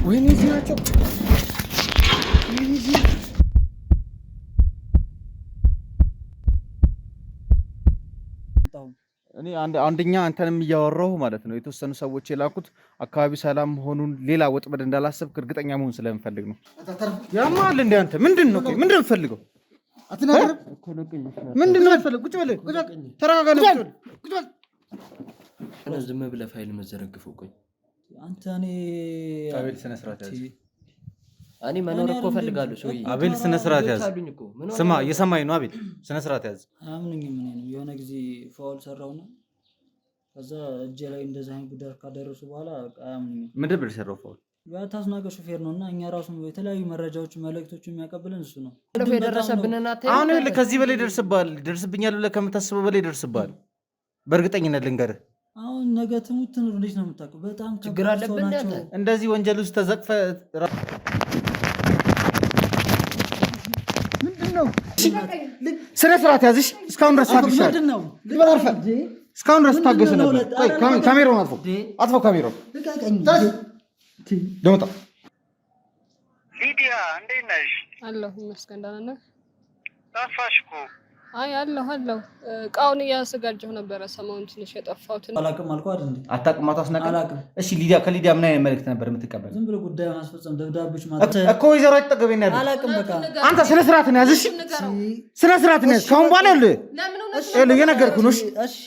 ወይኔ እዚህ ናቸው። እኔ አንደኛ አንተንም እያወራሁ ማለት ነው የተወሰኑ ሰዎች የላኩት አካባቢ ሰላም መሆኑን ሌላ ወጥመድ እንዳላሰብክ እርግጠኛ መሆን ስለምፈልግ ነው። ያማል እንደ አንተ ምንድነው የምትፈልገው? አትናገርም እኮ ምንድነው የምትፈልገው? ቁጭ በል ተረጋጋ ነው። ቁጭ በል እኔ ዝም ብለህ ፋይል መዘረግፈው። ቆይ አንተ አቤል ስነ ስርዓት ያዝ። እኔ መኖር እኮ ፈልጋለሁ። ሰውዬ አቤል ስነ ስርዓት ያዝ። ስማ እየሰማኝ ነው አቤል ስነ ስርዓት ያዝ። አያምኑኝም። እኔ የሆነ ጊዜ ፋውል ሰራውና ከዛ እጄ ላይ እንደዛ አይነት ጉዳት ካደረሱ በኋላ አያምኑኝም። ምንድን ብለህ ሰራው ፋውል? ያታስናቀ ሹፌር ነውና እኛ ራሱ የተለያዩ መረጃዎች መልእክቶች የሚያቀብለን እሱ ነው። የደረሰብንና አሁን ይኸውልህ ከዚህ በላይ ደርስብኛል ብለህ ከምታስበው በላይ ደርስብሃል። በእርግጠኝነት ልንገርህ። አሁን ነገ ትሙት ነው። እንዴት ነው የምታውቀው? በጣም ችግር አለብን። እንደዚህ ወንጀል ውስጥ ተዘቅፈህ ምንድነው? ስነ ስርዓት ያዝሽ። እስካሁን ድረስ ታግሻለህ። እስካሁን ድረስ ታገሰ ነበር። ቆይ ካሜራውን አጥፋው ካሜራውን ደውጣ። ሊዲያ እንዴት ነሽ? አለሁ ይመስገን። ደህና ነህ? ጠፋሽ እኮ። አይ አለሁ እቃውን እያዘጋጀሁ ነበረ። ሰሞኑን ትንሽ የጠፋሁት አላውቅም አልኩህ አይደል እንዴ? አታውቅም አታስናቀ። አላውቅም። እሺ ከሊዲያ ምን አይነት መልዕክት ነበር የምትቀበል? ዝም ብሎ ጉዳይ ማስፈጸም ደብዳቤዎች ማለት እኮ ወይዘሮ አይጠገበኝ ነው። አላውቅም። በቃ አንተ ስነ ስርዓት ነው ያዝሽ። ስነ ስርዓት ነው ያዝ። ካሁን በኋላ ይኸውልህ የነገርኩህ ነው። እሺ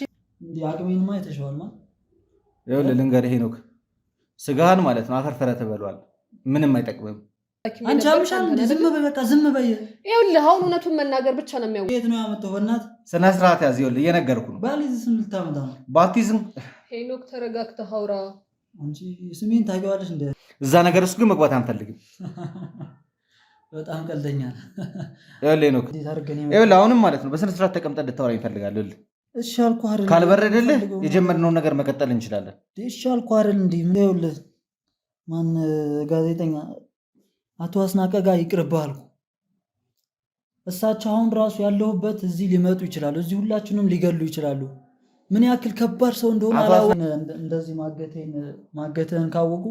እንዴ አቅሜንማ አይተሽዋል ማለት ይኸውልህ ልንገርህ ሄኖክ ስጋህን ማለት ነው አፈርፈረ ተበሏል። ምንም አይጠቅምም። አንቺ አምሻል እንዴ? ዝም በይ በቃ ዝም በይ። ይኸውልህ አሁን እውነቱን መናገር ብቻ ነው የሚያውቀው። የት ነው ያመጣው? በእናት ስነ ስርዓት ያዝ። ይኸውልህ እየነገርኩህ ነው። ባሊዝም ልታመጣ ነው። ባፕቲዝም ሄኖክ ተረጋግተህ አውራ። አንቺ ስሜን ታውቂዋለሽ እንዴ? እዛ ነገር ውስጥ ግን መግባት አንፈልግም። በጣም ቀልደኛ ነህ። ይኸውልህ ሄኖክ ይኸውልህ አሁንም ማለት ነው በስነ ስርዓት ተቀምጠህ እንድታወራኝ እፈልጋለሁ። እሺ አልኩህ አይደል? ካልበረደልህ የጀመርነውን ነገር መቀጠል እንችላለን። እሺ አልኩህ አይደል? እንዴ ይኸውልህ ማን ጋዜጠኛ አቶ አስናቀ ጋር ይቅርብህ አልኩህ። እሳቸው አሁን ራሱ ያለሁበት እዚህ ሊመጡ ይችላሉ። እዚህ ሁላችንም ሊገሉ ይችላሉ። ምን ያክል ከባድ ሰው እንደሆነ አላወቅም። እንደዚህ ማገትህን ካወቁ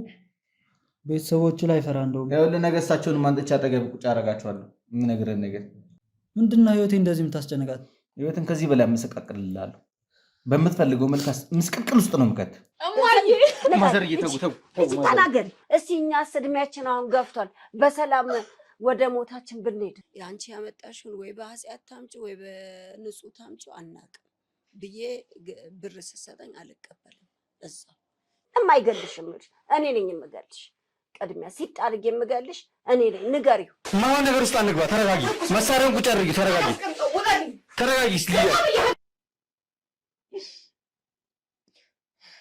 ቤተሰቦቹ ላይ ፈራ እንደው ይኸውልህ ነገ እሳቸውን ማንጠቻ አጠገብ ቁጭ አደርጋቸዋለሁ። የምነግርህን ነገር ምንድነው? ህይወቴ እንደዚህ የምታስጨንቃት? ህይወትን ከዚህ በላይ መስቀቅልላለሁ። በምትፈልገው መልካስ ምስቅቅል ውስጥ ነው የምከት። ማዘር እየተጉተው ተናገር እስቲ። እኛስ እድሜያችን አሁን ገፍቷል። በሰላም ወደ ሞታችን ብንሄድ ያንቺ ያመጣሽውን ወይ በኃጢአት ታምጪ ወይ በንጹህ ታምጪ አናውቅም ብዬ ብር ስትሰጠኝ አልቀበልም። እዛ የማይገልሽም እኔ ነኝ የምገልሽ። ቅድሚያ ሲጣርግ የምገልሽ እኔ ነኝ። ንገሪው። ማን ነገር ውስጥ አንግባ። ተረጋጊ። መሳሪያውን ቁጭ አድርጊ። ተረጋጊ።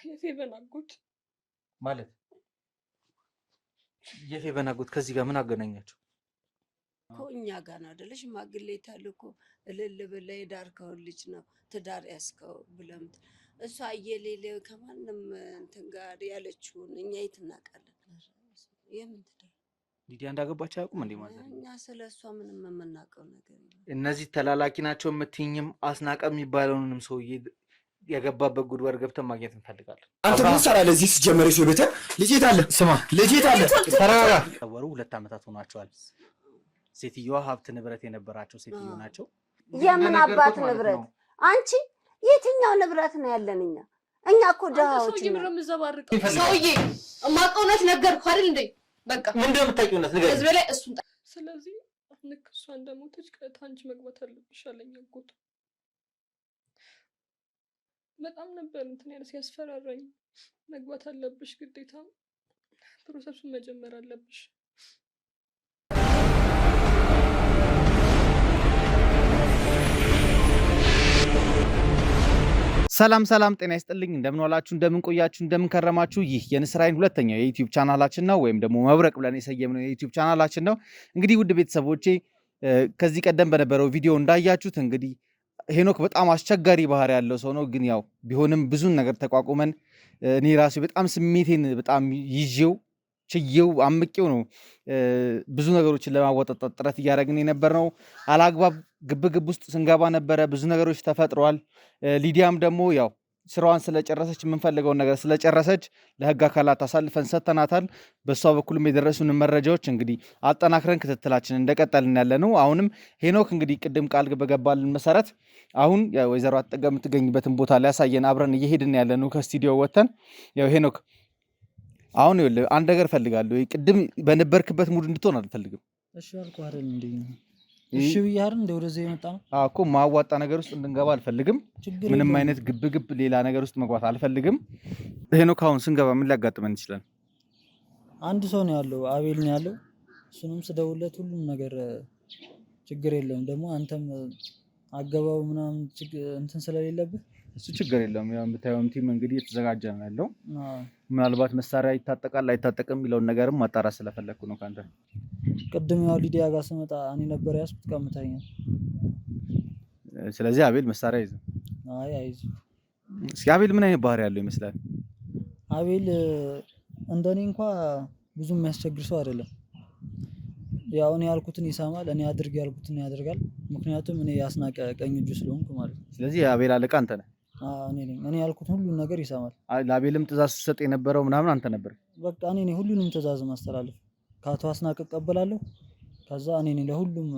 የፌበን አጎት ማለት የፌበን አጎት ከዚህ ጋር ምን አገናኛቸው? እኮ እኛ ጋር ነው አይደለሽ? ሽማግሌ ታልኮ እልል ብለህ የዳርከውን ልጅ ነው ትዳር ያስከው ብለም እሷ እየሌለ ከማንም እንትን ጋር ያለችውን እኛ የት እናውቃለን? የምን ትዳር ሊዲያ እንዳገባች አያውቁም እንዴ? ማለት እኛ ስለሷ ምንም የምናውቀው ነገር የለም። እነዚህ ተላላኪ ናቸው የምትይኝም አስናቀ የሚባለውንም ሰውዬ የገባበት ጉድጓድ ገብተን ማግኘት እንፈልጋለን። አንተ ምን ሰራለህ እዚህ? ሲጀመር ሰው ቤተ ልጄት አለ። ስማ ልጄት አለ። ተረጋጋ። ተወሩ 2 ዓመታት ሆኗቸዋል። ሴትዮዋ ሀብት ንብረት የነበራቸው ሴትዮ ናቸው። የምን አባት ንብረት? አንቺ የትኛው ንብረት ነው ያለን? እኛ እኮ ደሃዎች ነን። ሰውዬ ማቀውነት ነገርኩህ አይደል እንዴ? በቃ ምንድነው የምታውቂውነት ነገር ህዝብ ላይ እሱን ስለዚህ ልክ እሷ እንደሞተች ከታንች መግባት አለብሽ አለኝ አጎቱ። በጣም ነበር እንትን ያለ ሲያስፈራራኝ። መግባት አለብሽ ግዴታ ፕሮሰሱን መጀመር አለብሽ። ሰላም ጤና ይስጥልኝ። እንደምን ዋላችሁ፣ እንደምን ቆያችሁ፣ እንደምን ከረማችሁ። ይህ የንስራይን ሁለተኛው የዩቲዩብ ቻናላችን ነው፣ ወይም ደግሞ መብረቅ ብለን የሰየምነው የዩቲዩብ ቻናላችን ነው። እንግዲህ ውድ ቤተሰቦቼ ከዚህ ቀደም በነበረው ቪዲዮ እንዳያችሁት እንግዲህ ሄኖክ በጣም አስቸጋሪ ባህሪ ያለው ሰው ነው። ግን ያው ቢሆንም ብዙን ነገር ተቋቁመን እኔ ራሴ በጣም ስሜቴን በጣም ይዤው ችዬው አምቄው ነው ብዙ ነገሮችን ለማወጣጣት ጥረት እያደረግን የነበርነው። አላግባብ ግብግብ ውስጥ ስንገባ ነበረ። ብዙ ነገሮች ተፈጥረዋል። ሊዲያም ደግሞ ያው ስራዋን ስለጨረሰች የምንፈልገውን ነገር ስለጨረሰች ለህግ አካላት አሳልፈን ሰጥተናታል። በሷ በኩልም የደረሱን መረጃዎች እንግዲህ አጠናክረን ክትትላችን እንደቀጠልን ያለ ነው። አሁንም ሄኖክ እንግዲህ ቅድም ቃል በገባልን መሰረት አሁን ወይዘሮ አጠገብ የምትገኝበትን ቦታ ሊያሳየን አብረን እየሄድን ያለ ነው ከስቱዲዮ ወጥተን። ያው ሄኖክ አሁን ይኸውልህ አንድ ነገር እፈልጋለሁ። ቅድም በነበርክበት ሙድ እንድትሆን አልፈልግም። እሺ አልኩህ አይደል እንዴ? እሺ ብያለሁ እንደ ወደዚህ የመጣ ነው እኮ ማዋጣ ነገር ውስጥ እንድንገባ አልፈልግም። ምንም አይነት ግብግብ ሌላ ነገር ውስጥ መግባት አልፈልግም። ሄኖክ አሁን ስንገባ ምን ሊያጋጥመን ይችላል? አንድ ሰው ነው ያለው፣ አቤል ነው ያለው። እሱንም ስደውለት ሁሉም ነገር ችግር የለውም። ደግሞ አንተም አገባው ምናምን እንትን ስለሌለብህ እሱ ችግር የለውም። ያው የምታየውም ቲም እንግዲህ የተዘጋጀ ነው ያለው። ምናልባት መሳሪያ ይታጠቃል አይታጠቅም የሚለውን ነገርም ማጣራት ስለፈለግኩ ነው ካንተ። ቅድም ያው ሊዲያ ጋር ስመጣ እኔ ነበር ያስኩት ቀምታኛል። ስለዚህ አቤል መሳሪያ ይዘ? አይ አይዝም። እስኪ አቤል ምን አይነት ባህሪ ያለው ይመስላል? አቤል እንደኔ እንኳን ብዙ የሚያስቸግር ሰው አይደለም። ያው እኔ ያልኩትን ይሰማል፣ እኔ አድርግ ያልኩትን ያደርጋል። ምክንያቱም እኔ ያስናቀ ቀኝ እጁ ስለሆንኩ ማለት ነው። ስለዚህ የአቤል አለቃ አንተ ነህ? እኔ ነኝ። እኔ ያልኩት ሁሉን ነገር ይሰማል። ለአቤልም ትእዛዝ ስትሰጥ የነበረው ምናምን አንተ ነበር? በቃ እኔ ነኝ ሁሉንም ትእዛዝ ማስተላለፍ። ከአቶ አስናቀ እቀበላለሁ። ከዛ እኔ ነኝ ለሁሉም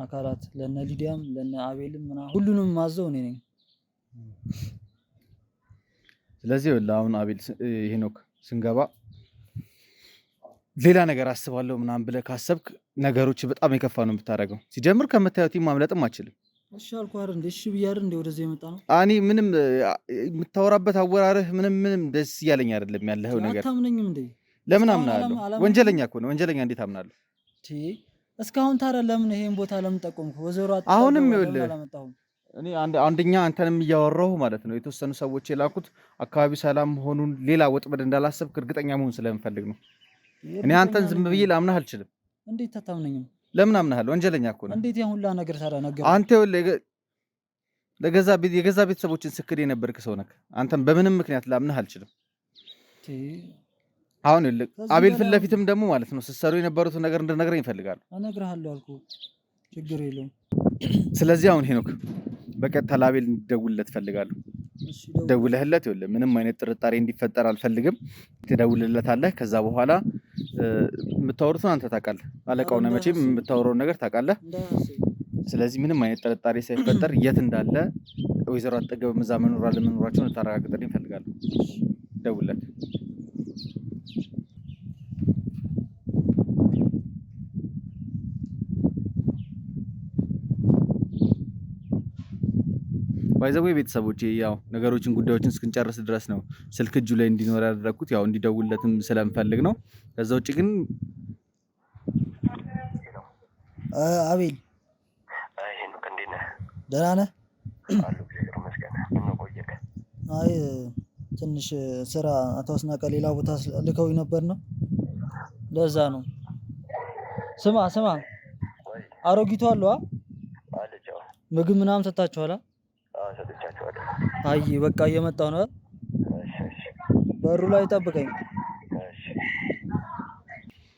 አካላት ለነ ሊዲያም ለነ አቤልም ምናምን ሁሉንም ማዘው እኔ ነኝ። ስለዚህ አሁን አቤል ሄኖክ ስንገባ ሌላ ነገር አስባለሁ ምናምን ብለህ ካሰብክ ነገሮች በጣም የከፋ ነው የምታደርገው። ሲጀምር ከምታየው ቲም ማምለጥም አችልም። እሺ አልኩህ አይደል እንዴ? እሺ ብያለሁ እንዴ? ወደዚህ የመጣ ነው እኔ ምንም የምታወራበት አወራርህ ምንም ደስ እያለኝ አይደለም ያለኸው ነገር። አታምነኝም እንዴ? ለምን አምናለሁ? ወንጀለኛ እኮ ነው። ወንጀለኛ እንዴት አምናለሁ? እስካሁን ታዲያ ለምን ይሄን ቦታ ለምን ጠቆምኩ? ወዘሮ አሁንም ይኸውልህ እኔ አንደኛ አንተንም እያወራሁ ማለት ነው የተወሰኑ ሰዎች የላኩት አካባቢው ሰላም መሆኑን ሌላ ወጥመድ እንዳላሰብክ እርግጠኛ መሆን ስለምፈልግ ነው። እኔ አንተን ዝም ብዬ ላምናህ አልችልም። እንዴት አታምነኝም? ለምን አምናለሁ? ወንጀለኛ እኮ ነው። እንዴት ያን ሁላ ነገር ታዲያ ነገር አንተ የገዛ ቤተሰቦችን ስክድ የነበርክ ሰው ነህ። አንተን በምንም ምክንያት ላምናህ አልችልም። አሁን አቤል ፊት ለፊትም ደግሞ ማለት ነው ስትሰሩ የነበሩትን ነገር እንድነግረኝ ይፈልጋሉ። እነግርሃለሁ አልኩህ፣ ችግር የለውም። ስለዚህ አሁን ሄኖክ በቀጥታ ለአቤል እንዲደውልለት እፈልጋለሁ። ደውለህለት ይኸውልህ ምንም አይነት ጥርጣሬ እንዲፈጠር አልፈልግም። ትደውልለታለህ። ከዛ በኋላ የምታወሩትን አንተ ታውቃለህ። አለቃው ነህ መቼም የምታወራውን ነገር ታውቃለህ። ስለዚህ ምንም አይነት ጥርጣሬ ሳይፈጠር የት እንዳለ ወይዘሮ አጠገብ እዛ መኖር አለመኖራቸውን ልታረጋግጥልኝ እፈልጋለሁ። ደውልለት። ባይዘው ቤተሰቦቼ ያው ነገሮችን ጉዳዮችን እስክንጨርስ ድረስ ነው ስልክ እጁ ላይ እንዲኖር ያደረኩት፣ ያው እንዲደውልለትም ስለምፈልግ ነው። ከዛ ውጪ ግን አቤል ደህና ነህ? አይ ትንሽ ስራ አቶ አስናቀ ሌላ ቦታ ልከውኝ ነበር ነው ለዛ ነው። ስማ አሮጊቷ አለዋ ምግብ ምናምን ሰጣችኋላ? አይ በቃ እየመጣሁ ነው። በሩ ላይ ጠብቀኝ።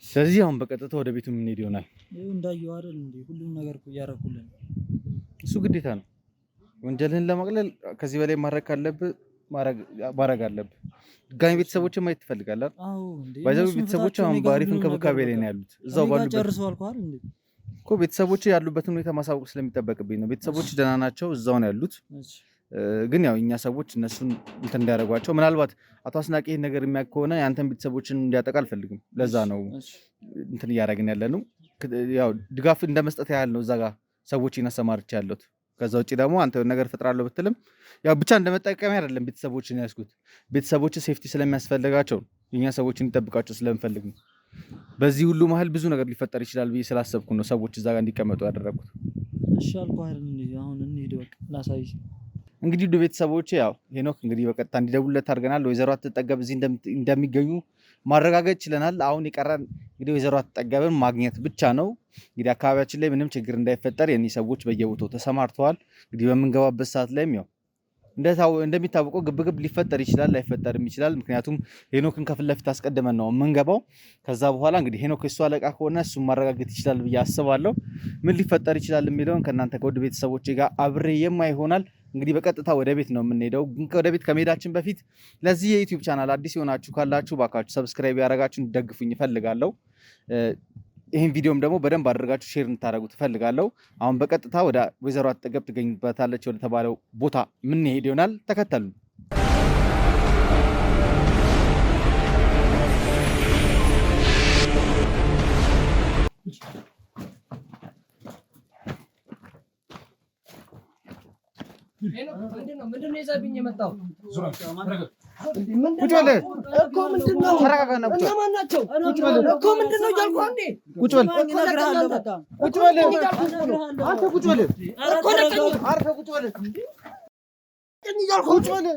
ስለዚህ አሁን በቀጥታ ወደ ቤቱ የምንሄድ ይሆናል። ይኸው እንዳየው አይደል እንዴ? ሁሉም ነገር እኮ እያደረኩልህ ነው። እሱ ግዴታ ነው። ወንጀልህን ለማቅለል ከዚህ በላይ ማድረግ ካለብህ ማድረግ አለብህ። ድጋሚ ቤተሰቦችን ማየት ትፈልጋለህ? አዎ እንዴ። ባይዘው ቤተሰቦች አሁን በአሪፍ እንክብካቤ ላይ ነው ያሉት። እዛው ባሉበት ጨርሰው አልኳል እንዴ እኮ ቤተሰቦች ያሉበትን ሁኔታ ማሳወቅ ስለሚጠበቅብኝ ነው። ቤተሰቦች ደህና ናቸው፣ እዛው ነው ያሉት። ግን ያው እኛ ሰዎች እነሱን እንትን እንዳያደርጓቸው፣ ምናልባት አቶ አስናቀ ይሄን ነገር የሚያውቅ ከሆነ ያንተን ቤተሰቦችን እንዲያጠቃ አልፈልግም። ለዛ ነው እንትን እያደረግን ያለ ነው። ያው ድጋፍ እንደመስጠት ያህል ነው እዛ ጋር ሰዎችን አሰማርቼ ያለሁት። ከዛ ውጭ ደግሞ አንተ ነገር ፈጥራለሁ ብትልም ያው ብቻ እንደመጠቀሚያ አይደለም ቤተሰቦችን ያስኩት። ቤተሰቦች ሴፍቲ ስለሚያስፈልጋቸው የኛ ሰዎች እንዲጠብቃቸው ስለምፈልግ ነው። በዚህ ሁሉ መሀል ብዙ ነገር ሊፈጠር ይችላል ብዬ ስላሰብኩ ነው ሰዎች እዛ ጋር እንዲቀመጡ ያደረኩት። እሺ አልኩህ አይደል እንዴ? አሁን እንሂድ በቃ ላሳይሽ። እንግዲህ ወደ ቤተሰቦች ያው ሄኖክ እንግዲህ በቀጥታ እንዲደውልለት አድርገናል። ወይዘሮ አትጠገብ እዚህ እንደሚገኙ ማረጋገጥ ችለናል። አሁን የቀረን እንግዲህ ወይዘሮ አትጠገብን ማግኘት ብቻ ነው። እንግዲህ አካባቢያችን ላይ ምንም ችግር እንዳይፈጠር የኔ ሰዎች በየቦታው ተሰማርተዋል። እንግዲህ በምንገባበት ሰዓት ላይም ያው እንደሚታወቀው ግብግብ ሊፈጠር ይችላል ላይፈጠርም ይችላል። ምክንያቱም ሄኖክን ከፊት ለፊት አስቀድመን ነው የምንገባው። ከዛ በኋላ እንግዲህ ሄኖክ እሱ አለቃ ከሆነ እሱን ማረጋገጥ ይችላል ብዬ አስባለሁ። ምን ሊፈጠር ይችላል የሚለውን ከእናንተ ከውድ ቤተሰቦቼ ጋር አብሬ የማይ ይሆናል። እንግዲህ በቀጥታ ወደ ቤት ነው የምንሄደው። ግን ወደ ቤት ከመሄዳችን በፊት ለዚህ የዩቲዩብ ቻናል አዲስ የሆናችሁ ካላችሁ ባካችሁ ሰብስክራይብ ያደረጋችሁ እንድትደግፉኝ እፈልጋለሁ። ይህን ቪዲዮም ደግሞ በደንብ አድርጋችሁ ሼር እንድታደርጉት እፈልጋለሁ። አሁን በቀጥታ ወደ ወይዘሮ አጠገብ ትገኝበታለች ወደ ተባለው ቦታ የምንሄድ ይሆናል። ተከተሉ። ምንድን ነው ይዘህብኝ የመጣው? ቁጭ በል እኮ ምንድን ነው? ተረጋጋና ቁጭ በል። እነማን ናቸው እኮ? ምንድን ነው እያልኩህ አንዴ ቁጭ በል ቁጭ በል አንተ ቁጭ በል እኮ ለቀኝ አርፈህ ቁጭ በል እያልኩህ ቁጭ በል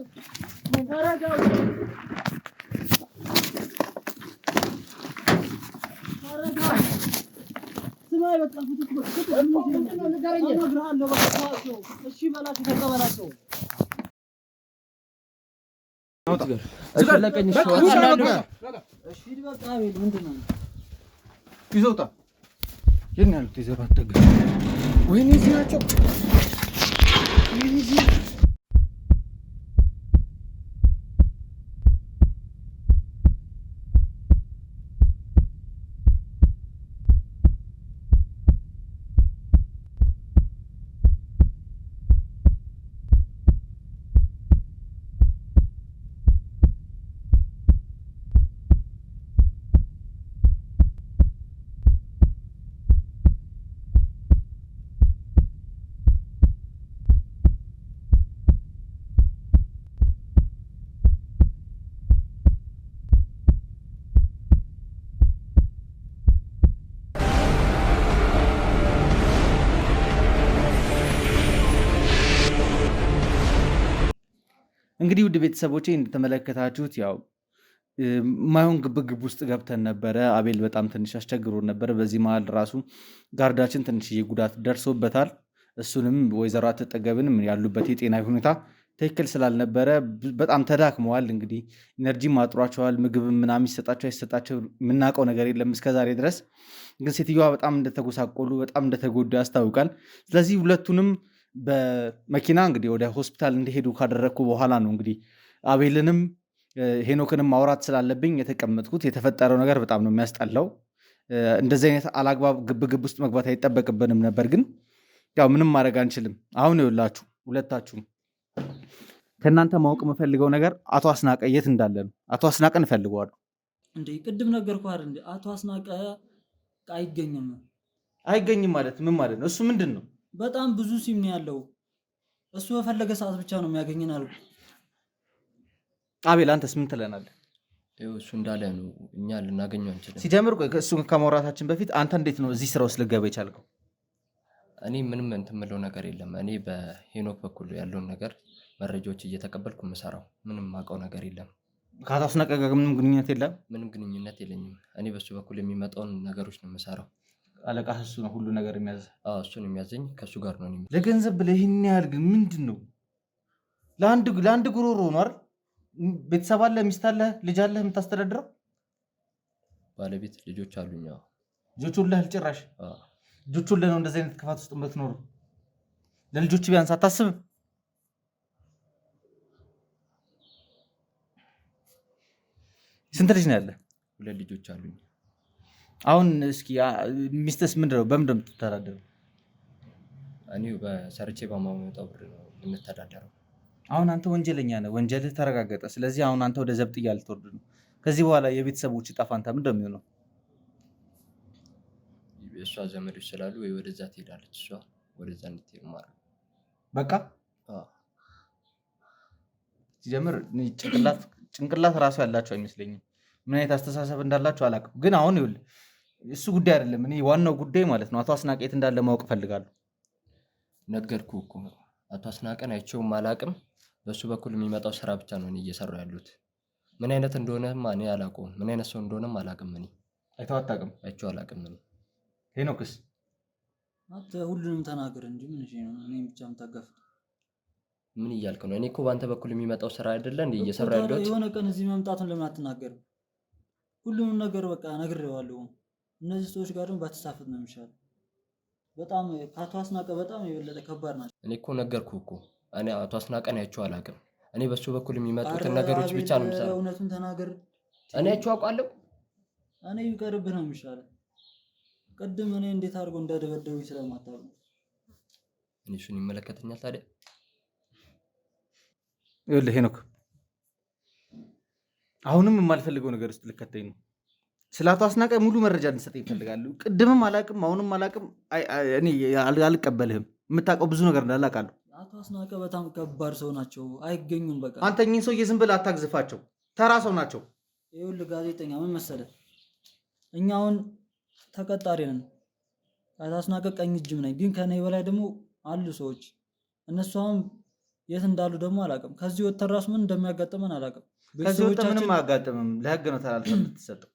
ይዘውጣ የት ያሉት? ወይዘሮ አጠገብ ወይኔ እዚህ ናቸው። እንግዲህ ውድ ቤተሰቦቼ እንደተመለከታችሁት ያው ማይሆን ግብግብ ውስጥ ገብተን ነበረ። አቤል በጣም ትንሽ አስቸግሮን ነበር። በዚህ መሀል ራሱ ጋርዳችን ትንሽዬ ጉዳት ደርሶበታል። እሱንም ወይዘሮ አትጠገብንም ያሉበት የጤና ሁኔታ ትክክል ስላልነበረ በጣም ተዳክመዋል። እንግዲህ ኢነርጂም አጥሯቸዋል። ምግብ ምናምን ይሰጣቸው አይሰጣቸው የምናውቀው ነገር የለም እስከዛሬ ድረስ። ግን ሴትዮዋ በጣም እንደተጎሳቆሉ በጣም እንደተጎዱ ያስታውቃል። ስለዚህ ሁለቱንም በመኪና እንግዲህ ወደ ሆስፒታል እንዲሄዱ ካደረግኩ በኋላ ነው እንግዲህ አቤልንም ሄኖክንም ማውራት ስላለብኝ የተቀመጥኩት። የተፈጠረው ነገር በጣም ነው የሚያስጠላው። እንደዚህ አይነት አላግባብ ግብግብ ውስጥ መግባት አይጠበቅብንም ነበር፣ ግን ያው ምንም ማድረግ አንችልም። አሁን ይኸውላችሁ ሁለታችሁም ከእናንተ ማወቅ የምፈልገው ነገር አቶ አስናቀ የት እንዳለ ነው። አቶ አስናቀን እፈልገዋለሁ። እንዴ ቅድም ነገርኩህ አይደል? እንዴ አቶ አስናቀ አይገኝም። አይገኝም ማለት ምን ማለት ነው? እሱ ምንድን ነው? በጣም ብዙ ሲም ነው ያለው። እሱ በፈለገ ሰዓት ብቻ ነው የሚያገኘን አሉ። አቤል አንተስ ምን ትለናለህ? እሱ እንዳለ ነው፣ እኛ ልናገኘው አንችልም። ሲጀምር እሱ ከማውራታችን በፊት አንተ እንዴት ነው እዚህ ስራ ውስጥ ልገባ የቻልከው? እኔ ምንም እንትን የምለው ነገር የለም። እኔ በሄኖክ በኩል ያለውን ነገር መረጃዎች እየተቀበልኩ የምሰራው ምንም የማውቀው ነገር የለም። ከአቶ አስናቀ ጋር ምንም ግንኙነት የለም? ምንም ግንኙነት የለኝም። እኔ በሱ በኩል የሚመጣውን ነገሮች ነው የምሰራው። አለቃ እሱ ነው ሁሉ ነገር የሚያዘ? እሱን የሚያዘኝ ከእሱ ጋር ነው። ለገንዘብ ብለህ ይህን ያህል ግን ምንድን ነው? ለአንድ ጉሮሮ ነው አይደል? ቤተሰብ አለ፣ ሚስት አለ፣ ልጅ አለ የምታስተዳድረው? ባለቤት ልጆች አሉኝ። ልጆች ሁለህ ጭራሽ ልጆች ሁለህ ነው እንደዚህ አይነት ክፋት ውስጥ የምትኖሩ? ለልጆች ቢያንስ አታስብም? ስንት ልጅ ነው ያለ? 2 ልጆች አሉኝ። አሁን እስኪ ሚስትስ ምንድን ነው በምንድን ነው የምትተዳደረው? እኔ በሰርቼ በማመጣው ብር ነው የምተዳደረው። አሁን አንተ ወንጀለኛ ነህ፣ ወንጀልህ ተረጋገጠ። ስለዚህ አሁን አንተ ወደ ዘብጥያ ልትወርድ ነው። ከዚህ በኋላ የቤተሰቦች ዕጣ ፈንታ ምንድን ነው የሚሆነው? የእሷ ዘመዶች ስላሉ ወይ ወደዛ ትሄዳለች፣ እሷ ወደዛ እንድትሄድ ማለት በቃ ሲጀምር ጭንቅላት ራሱ ያላቸው አይመስለኝም። ምን አይነት አስተሳሰብ እንዳላቸው አላውቅም። ግን አሁን ይኸውልህ እሱ ጉዳይ አይደለም። እኔ ዋናው ጉዳይ ማለት ነው አቶ አስናቀ የት እንዳለ ማወቅ እፈልጋለሁ። ነገርኩህ እኮ አቶ አስናቀን አይቼውም አላውቅም። በሱ በኩል የሚመጣው ስራ ብቻ ነው እኔ እየሰራሁ ያሉት። ምን አይነት እንደሆነም እኔ አላውቀውም። ምን አይነት ሰው እንደሆነም አላውቅም። እኔ አይተኸው አታውቅም? አይቼው አላውቅም። እኔ ሄኖክስ አንተ ሁሉንም ተናገር እንጂ ምን ነው እኔ ብቻ የምታጋፍጥ? ምን እያልክ ነው? እኔ እኮ በአንተ በኩል የሚመጣው ስራ አይደለ እንዴ እኮ እየሰራ ታዲያ ያለሁት? የሆነ ቀን እዚህ መምጣቱን ለምን አትናገርም? ሁሉንም ነገር በቃ ነግሬዋለሁ። እነዚህ ሰዎች ጋር ደግሞ ባትሳፈጥ ነው የሚሻለው። በጣም ከአቶ አስናቀ በጣም የበለጠ ከባድ ናቸው። እኔ እኮ ነገርኩህ እኮ እኔ አቶ አስናቀን አይቼው አላውቅም። እኔ በሱ በኩል የሚመጡትን ኧረ ነገሮች አቤል ብቻ ነው የምሰራው። እውነቱን ተናገር። እኔ አይቼው አውቃለሁ። እኔ ይቀርብህ ነው የሚሻለው። ቅድም እኔ እንዴት አድርጎ እንደደበደቡኝ ስለማታውቅ ነው። እኔ እሱን ይመለከተኛል ታዲያ? ይኸውልህ ሄኖክ፣ አሁንም የማልፈልገው ነገር ውስጥ ልከተኝ ነው። ስለ አቶ አስናቀ ሙሉ መረጃ እንድሰጥ ይፈልጋሉ። ቅድምም አላቅም፣ አሁንም አላቅም። እኔ አልቀበልህም። የምታውቀው ብዙ ነገር እንዳለ አውቃለሁ። አቶ አስናቀ በጣም ከባድ ሰው ናቸው፣ አይገኙም። በቃ አንተ እኚህን ሰውዬ ዝም ብለህ አታግዝፋቸው፣ ተራ ሰው ናቸው። ይኸውልህ ጋዜጠኛ ምን መሰለህ፣ እኛ አሁን ተቀጣሪ ነን። አቶ አስናቀ ቀኝ እጅም ነኝ፣ ግን ከኔ በላይ ደግሞ አሉ ሰዎች። እነሱ አሁን የት እንዳሉ ደግሞ አላውቅም። ከዚህ ወጥተን ራሱ ምን እንደሚያጋጥመን አላውቅም። ከዚህ ወጥተህ ምንም አያጋጥምም። ለህግ ነው ተላልፈህ የምትሰጠው።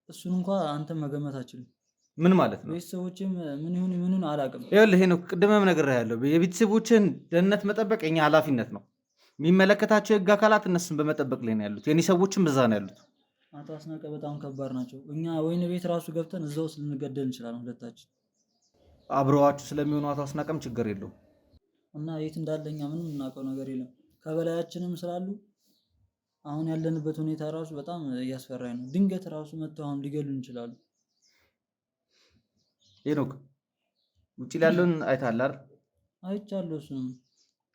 እሱን እንኳ አንተ መገመት አችልም። ምን ማለት ነው? ቤተሰቦችም ምን ይሁን ምኑን አላውቅም። ይኸውልህ ሄኖክ፣ ቅድምም ነግሬሃለሁ። የቤተሰቦችን ደህንነት መጠበቅ የኛ ኃላፊነት ነው። የሚመለከታቸው የህግ አካላት እነሱን በመጠበቅ ላይ ነው ያሉት። የኔ ሰዎችም በዛ ነው ያሉት። አቶ አስናቀ በጣም ከባድ ናቸው። እኛ ወይን ቤት ራሱ ገብተን እዛ ውስጥ ልንገደል እንችላለን ሁለታችን። አብረዋችሁ ስለሚሆኑ አቶ አስናቀም ችግር የለውም እና የት እንዳለኛ ምንም የምናውቀው ነገር የለም። ከበላያችንም ስላሉ አሁን ያለንበት ሁኔታ ራሱ በጣም እያስፈራኝ ነው። ድንገት ራሱ መጥተው አሁን ሊገሉን ይችላሉ። ሄኖክ፣ ውጭ ላይ ያለውን አይተሃል አይደል? አይቻለሁ። እሱንም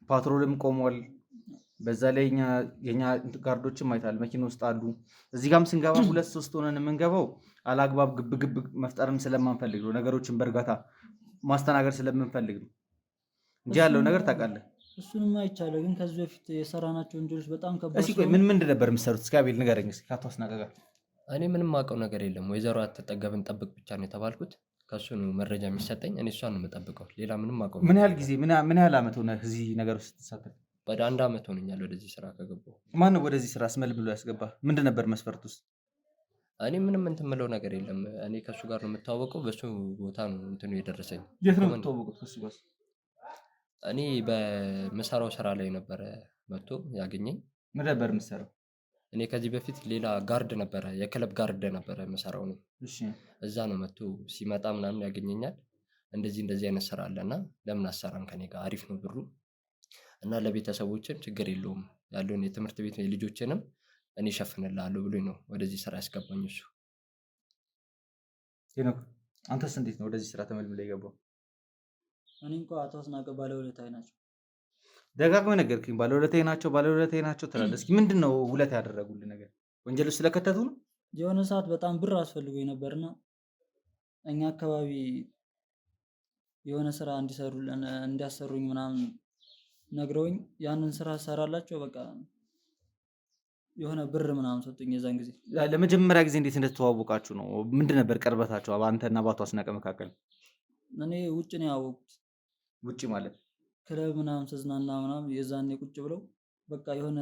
ፓትሮልም ቆሟል። በዛ ላይ የኛ ጋርዶችም አይተሃል፣ መኪና ውስጥ አሉ። እዚህ ጋም ስንገባ 2-3 ሆነን የምንገባው አላግባብ ግብግብ መፍጠርም ስለማንፈልግ ነው። ነገሮችን በእርጋታ ማስተናገድ ስለምንፈልግ ነው እንጂ ያለው ነገር ታውቃለህ። እሱንም አይቻለሁ። ግን ከዚህ በፊት የሰራናቸው ወንጀሎች በጣም ከባድ። እስኪ ቆይ ምን ምንድን ነበር የምትሰሩት? እስኪ አቤል ንገረኝ እስኪ ከአቶ አስናቀ ጋር። እኔ ምንም አውቀው ነገር የለም። ወይዘሮ አትጠገብን ጠብቅ ብቻ ነው የተባልኩት። ከእሱ ነው መረጃ የሚሰጠኝ። እኔ እሷን ነው የምጠብቀው። ሌላ ምንም አውቀው። ምን ያህል ጊዜ ምን ያህል ዓመት ሆነ እዚህ ነገር ውስጥ ስትሳተፍ? ወደ 1 ዓመት ሆነኛል ወደዚህ ስራ ከገባሁ። ማን ነው ወደዚህ ስራ አስመልምሎ ያስገባ? ምንድን ነበር መስፈርት ውስጥ? እኔ ምንም እንትን የምለው ነገር የለም። እኔ ከእሱ ጋር ነው የምታወቀው። በሱ ቦታ ነው እንትኑ የደረሰኝ። የት ነው የምትታወቁት ከእሱ ጋር? እኔ በምሰራው ስራ ላይ ነበረ መጥቶ ያገኘኝ። ምን ነበር የምትሰራው? እኔ ከዚህ በፊት ሌላ ጋርድ ነበረ፣ የክለብ ጋርድ ነበረ የምሰራው ነው። እሺ፣ እዛ ነው መጥቶ ሲመጣ ምናምን ያገኘኛል። እንደዚህ አይነት ስራ አለና ለምን አሰራም ከኔ ጋር አሪፍ ነው ብሩ እና ለቤተሰቦችም ችግር የለውም ያለውን የትምህርት ቤት ልጆችንም እኔ እሸፍንልሃለሁ ብሎኝ ነው ወደዚህ ስራ ያስገባኝ እሱ። ሄኖክ፣ አንተስ እንዴት ነው ወደዚህ ስራ ተመልምሎ የገባው? እኔ እንኳ አቶ አስናቀ ባለውለታዬ ናቸው። ደጋግመህ ነገርክኝ። ባለውለታዬ ናቸው ትላለህ። እስኪ ምንድን ነው ውለታ ያደረጉልህ ነገር? ወንጀል ውስጥ ስለከተቱ ነው? የሆነ ሰዓት በጣም ብር አስፈልጎኝ ነበርና እኛ አካባቢ የሆነ ስራ እንዲያሰሩኝ ምናምን ነግረውኝ ያንን ስራ ሰራላቸው። በቃ የሆነ ብር ምናምን ሰጡኝ። የዛን ጊዜ ለመጀመሪያ ጊዜ እንዴት እንደተዋወቃችሁ ነው? ምንድን ነበር ቀርበታችሁ አንተና በአቶ አስናቀ መካከል? እኔ ውጭ ነው ያወቁት። ውጭ ማለት ክለብ ምናምን ተዝናና ምናምን የዛኔ ቁጭ ብለው በቃ የሆነ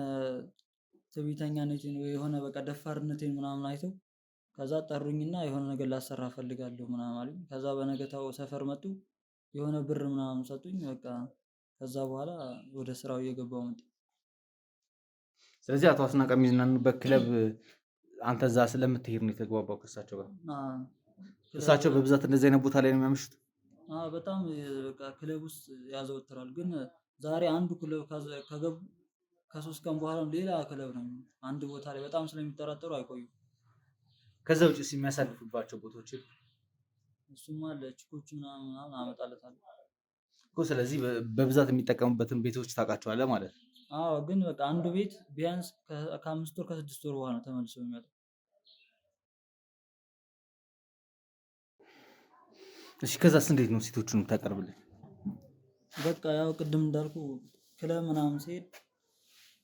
ትዕቢተኛነቴን የሆነ በቃ ደፋርነቴን ምናምን አይተው ከዛ ጠሩኝና የሆነ ነገር ላሰራ ፈልጋለሁ ምናምን አሉኝ። ከዛ በነገታው ሰፈር መጡ፣ የሆነ ብር ምናምን ሰጡኝ። በቃ ከዛ በኋላ ወደ ስራው እየገባው መጣ። ስለዚህ አቶ አስናቀ የሚዝናኑበት ክለብ አንተ እዛ ስለምትሄድ ነው የተግባባው ከእሳቸው ጋር? እሳቸው በብዛት እንደዚህ አይነት ቦታ ላይ ነው የሚያመሹት? በጣም በቃ ክለብ ውስጥ ያዘወትራል። ግን ዛሬ አንዱ ክለብ ከገቡ ከ3 ቀን በኋላ ሌላ ክለብ ነው። አንድ ቦታ ላይ በጣም ስለሚጠራጠሩ አይቆዩም። ከዛ ውጭ የሚያሳልፉባቸው ቦታዎች እሱም አለ ችኮቹ ምናምን አመጣለታለሁ እኮ። ስለዚህ በብዛት የሚጠቀሙበትን ቤቶች ታውቃቸዋለህ ማለት ነው? አዎ። ግን በቃ አንዱ ቤት ቢያንስ ከ5 ወር ከ6 ወር በኋላ ነው ተመልሶ የሚመጣው። እሺ፣ ከዛስ እንዴት ነው ሴቶቹን የምታቀርብልን? በቃ ያው ቅድም እንዳልኩ ክለብ ምናምን ሲሄድ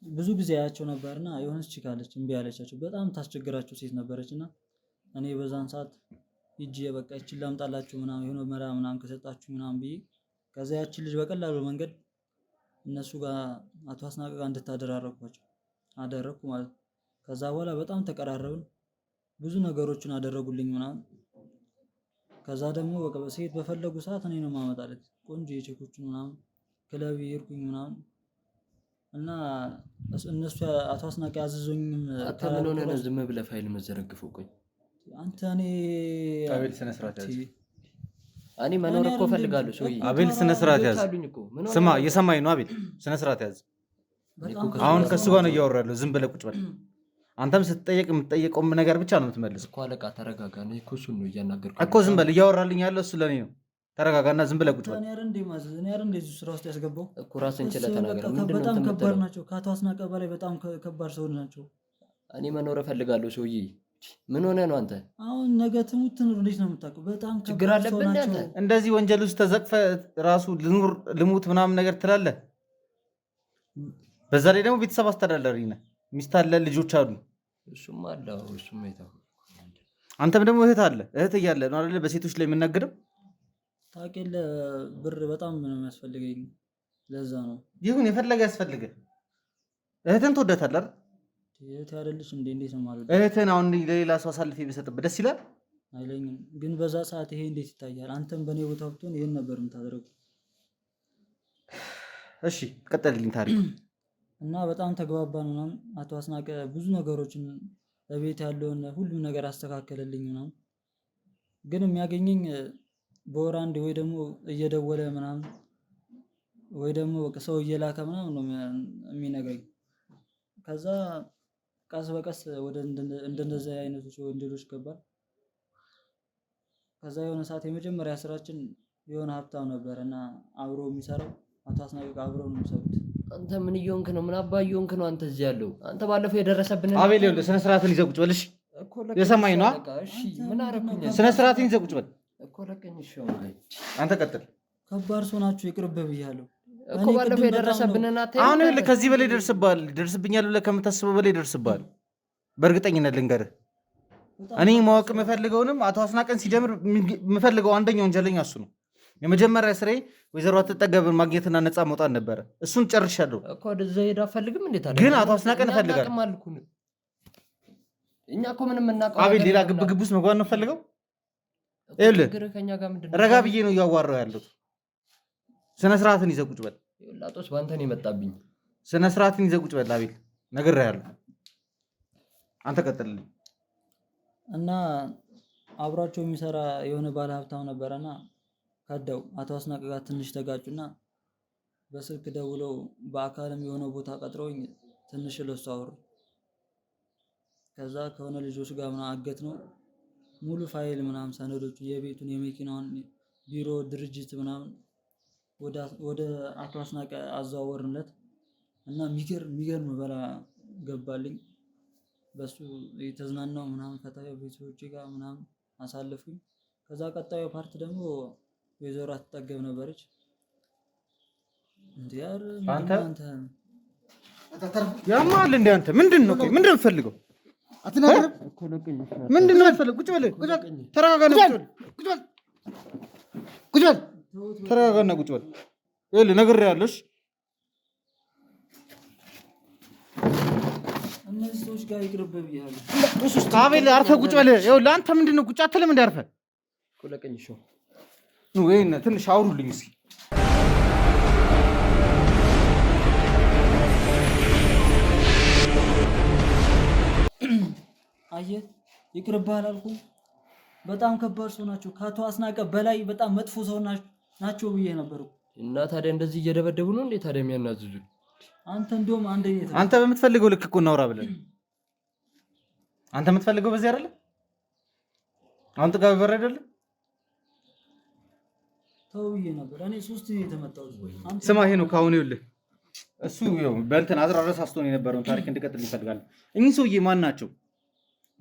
ብዙ ጊዜ ያያቸው ነበርና የሆነች ቺክ አለች እምቢ ያለቻቸው በጣም ታስቸግራቸው ሴት ነበረችና እኔ በዛን ሰዓት ሂጂ በቃ እቺን ላምጣላችሁ ምናምን የሆነ መራ ምናምን ከሰጣችሁ ምናምን ብዬ ከዛ ያቺን ልጅ በቀላሉ መንገድ እነሱ ጋር አቶ አስናቀ ጋር እንድታደራረኳቸው አደረኩ ማለት ነው። ከዛ በኋላ በጣም ተቀራረብን፣ ብዙ ነገሮችን አደረጉልኝ ምናምን። ከዛ ደግሞ በቃ ሴት በፈለጉ ሰዓት እኔ ነው የማመጣለት ቆንጆ የቼኮቹን ምናምን ክለብ ይርኩኝ ምናምን እና እነሱ አቶ አስናቀ ያዘዙኝም አንተ ምን ሆነህ ነው ዝም ብለህ ፋይል መዘረግፈው? ቆይ አንተ እኔ አቤል ስነ ስርዓት ያዝ። እኔ መኖር እኮ እፈልጋለሁ። ሰውዬ አቤል ስነ ስርዓት ያዝ። ስማ እየሰማኝ ነው አቤል፣ ስነ ስርዓት ያዝ። አሁን ከሱ ጋር ነው እያወራሁ ያለው። ዝም ብለህ ቁጭ በል። አንተም ስትጠየቅ የምትጠየቀውም ነገር ብቻ ነው የምትመልሰው እኮ። አለቃ ተረጋጋ። እኔ እኮ እሱን ነው እያናገርኩህ እኮ። ዝም በል። እያወራልኝ ያለው እሱ ለእኔ ነው። ተረጋጋና ዝም ብለህ ቁጭ በል። እኔ አይደል እንደዚህ ስራ ውስጥ ያስገባው እኮ። ራስን ችለህ ተናገር። ምንድን ነው በጣም ከባድ ናቸው። ከአቶ አስናቀ በላይ በጣም ከባድ ሰው ናቸው። እኔ መኖር እፈልጋለሁ። ሰውዬ ምን ሆነህ ነው አንተ? አሁን ነገ ትሙት ትኑር እንዴት ነው የምታውቀው? በጣም ችግር አለብህ አንተ። እንደዚህ ወንጀል ውስጥ ተዘቅፈህ ራሱ ልኑር ልሙት ምናምን ነገር ትላለህ። በዛ ላይ ደግሞ ቤተሰብ አስተዳዳሪ ነህ። ሚስት አለ፣ ልጆች አሉ። እሱም አለ። እሱም አይተው። አንተም ደግሞ እህት አለ። እህት እያለ ነው አይደለ በሴቶች ላይ የምናገረው። ታውቂያለህ፣ ብር በጣም ነው የሚያስፈልገኝ። ለዛ ነው። ይሁን የፈለገ ያስፈልግህ። እህትን ትወዳታለህ አይደል? እህት አይደለች እንዴ? እንዴት ነው ማለት? እህትን አሁን ለሌላ ሰው አሳልፌ ብሰጥበት ደስ ይላል አይለኝም። ግን በዛ ሰዓት ይሄ እንዴት ይታያል? አንተም በእኔ ቦታ ብትሆን ይሄን ነበር የምታደርገው። እሺ ቀጥልልኝ ታሪክ። እና በጣም ተግባባን ምናምን። አቶ አስናቀ ብዙ ነገሮችን በቤት ያለውን ሁሉም ነገር አስተካከለልኝ ምናምን። ግን የሚያገኘኝ በወር አንዴ ወይ ደግሞ እየደወለ ምናምን ወይ ደግሞ በቃ ሰው እየላከ ምናምን ነው የሚነግረኝ። ከዛ ቀስ በቀስ ወደ እንደነዚህ አይነቶች ወንጀሎች ገባል። ከዛ የሆነ ሰዓት የመጀመሪያ ስራችን የሆነ ሀብታም ነበር እና አብሮ የሚሰራው አቶ አስናቀ አብረው ነው የሚሰሩት። አንተ ምን እየሆንክ ነው? ምን አባ እየሆንክ ነው አንተ እዚህ ያለው? አንተ ባለፈው የደረሰብን አቤል ይኸውልህ፣ ስነ ስርዓትን ይዘህ ቁጭ በል እሺ። የሰማኝ ነው። እሺ ምን አደረኩኝ? ስነ ስርዓትን ይዘህ ቁጭ በል እኮ። ለቀኝ እሺ። አንተ ቀጥል። ከባድ ሰው ናችሁ፣ ይቅርብህ ብያለሁ እኮ። ባለፈው የደረሰብንን አታይም? አሁን ይኸውልህ ከዚህ በላይ ይደርስብኛል ብለህ ከምታስበው በላይ ይደርስብሃል። በእርግጠኝነት ልንገርህ፣ እኔ ማወቅ የምፈልገውንም አቶ አስናቀን ሲጀምር የምፈልገው አንደኛው ወንጀለኛ እሱ ነው። የመጀመሪያ ስራዬ ወይዘሮ አትጠገብን ማግኘትና ነፃ መውጣት ነበረ። እሱን ጨርሻለሁ እኮ። ወደዛ ሄዳ አፈልግም እንዴት አለ። ግን አቶ አስናቀን እፈልጋለሁ። እኛ እኮ ምንም እናውቀው አቤል፣ ሌላ ግብ ውስጥ መግባት ነው ፈልገው። ይኸውልህ ረጋ ብዬ ነው እያዋራሁ ያለሁት። ስነ ስርዓትን ይዘህ ቁጭ በል። ላጦስ ባንተ ነው የመጣብኝ። ስነ ስርዓትን ይዘህ ቁጭ በል አቤል፣ ነግሬሃለሁ። አንተ ቀጥልልኝ። እና አብሯቸው የሚሰራ የሆነ ባለ ሀብታም ነበረና ከዳው አቶ አስናቀ ጋር ትንሽ ተጋጩና በስልክ ደውለው በአካልም የሆነ ቦታ ቀጥረውኝ ትንሽ ለሱ አወሩ። ከዛ ከሆነ ልጆች ጋር ምናምን አገት ነው ሙሉ ፋይል ምናምን ሰነዶቹ፣ የቤቱን፣ የመኪናውን፣ ቢሮ፣ ድርጅት ምናምን ወደ አቶ አስናቀ አዘዋወርንለት እና የሚገርም በላ ገባልኝ። በሱ የተዝናናው ምናምን ፈታ ቤተሰቦቼ ጋር ምናምን አሳለፉኝ። ከዛ ቀጣዩ ፓርት ደግሞ ወይዘሮ አትጠገብ ነበረች። እንዴ ያር አንተ ያማል እንዴ አንተ ምንድን ነው የምትፈልገው? አትናገርም እኮ። ለቀኝ ምንድን ነው የምትፈልገው? ቁጭ በል ተረጋጋና ቁጭ በል ተረጋጋና ቁጭ በል። ይኸውልህ ነግሬሃለሁ። እነዚህ ሰዎች ጋር ይቅርብህ ብያለሁ። አቤል አርፈህ ቁጭ በል። ይኸውልህ አንተ ምንድን ነው ቁጭ አትልም? እንደ አርፈህ እኮ። ለቀኝ እሺ ወይ ትንሽ አውሩልኝ እስኪ። አየህ ይቅርብህ አላልኩም? በጣም ከባድ ሰው ናቸው። ከአቶ አስናቀ በላይ በጣም መጥፎ ሰው ናቸው ብዬ ነበሩ። እና ታዲያ እንደዚህ እየደበደቡ ነው እንዴ ታዲያ የሚያናዝዙ? አንተ እንደውም አንተ በምትፈልገው ልክ እኮ እናውራ ብለን አንተ የምትፈልገው በዚህ አይደለ? አሁን ጥጋብ ይበር አይደለ? ተው ብዬ ነበር እኔ 3 ጊዜ የተመታሁት። ስማ ይሄ ነው ካሁን ይኸውልህ፣ እሱ በእንትን አዝራረስ አስቶን የነበረውን ታሪክ እንድቀጥል ይፈልጋል። እኚህ ሰውዬ ማን ናቸው?